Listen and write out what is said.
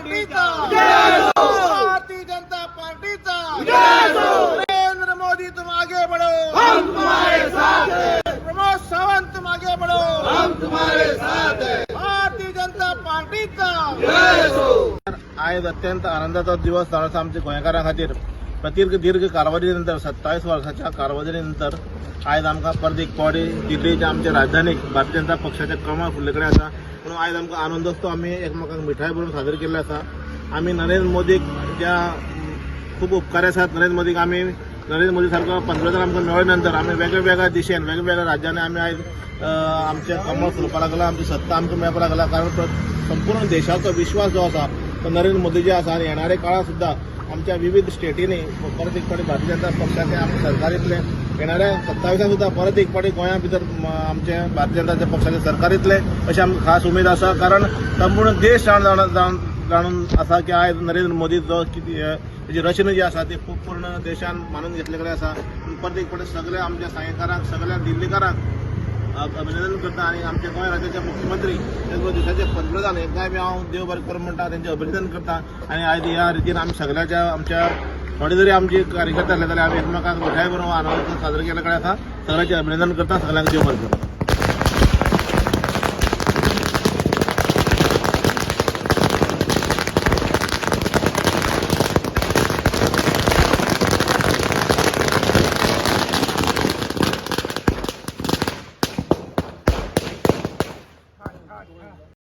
पार्टीचा भारतीय जनता पार्टीचा नरेंद्र मोदी तुम आगे बढ़ो, हम तुम्हारे साथ हैं। प्रमोद सावंत तुम आगे बढ़ो, हम तुम्हारे साथ हैं। भारतीय जनता पार्टीचा आज अत्यंत आनंदाचा दिवस जाण्याचा आमच्या गोंयकारां खातीर दीर्घ कारवादीनंतर 27 वर्षाच्या कारवादीनंतर आज आमकां परत एक पावटी दिल्लीच्या आमच्या राजधानीक भारतीय जनता पक्षाच्या क्रमांक फुडले कडेन आसा म्हणून आज आमकां आनंदोत्सव आमी एकमेकांक मिठाई बरोवन साजरो केल्लो आसा। आमी नरेंद्र मोदीक ज्या खूब उपकारी आसात, नरेंद्र मोदी सारको पंतप्रधान आमकां मेळ्ळे नंतर आमी वेगवेगळ्या दिशेन वेगवेगळ्या राज्यांनी आमी आज आमचे कमळ फुलपाक लागला, आमची सत्ता आमकां मेळपाक लागला। कारण संपूर्ण देशाचो विश्वास जो आसा तो नरेंद्र मोदी जे आसा आनी येणाऱ्या काळात सुद्धा आमच्या विविध स्टेटींनी परत एक फावटी भारतीय जनता पक्षाचे आमचे सरकार येतले। येणाऱ्या 27 सुद्धा परत एक फावटी गोंया भितर आमचे भारतीय जनता पक्षाचे सरकार येतले अशी आमकां खास उमेद आसा। कारण संपूर्ण देश जाणून आसा की आज नरेंद्र मोदी जो तेजी रचना जी आसा ती पूर्ण देशान मानून घेतले कडेन आसा। परत एक फावटी सगळ्या आमच्या सायकारांक सगळ्या दिल्लीकारांक अभिनंदन करता आणि आमच्या गोंय राज्याचे मुख्यमंत्री देशाचे पंतप्रधान हेंकाय हांव देव बरें करूं म्हणटा, तेंचें अभिनंदन करता। आणि आज ह्या रितीन आमी सगळ्याच्या आमच्या थोडे जरी आमची कार्यकर्ते आसले जाल्यार आमी एकमेकांक मिठाई बरोवन आनंद साजरो केले कडेन आसा। सगळ्यांचें अभिनंदन करता, सगळ्यांक देव बरें करूं।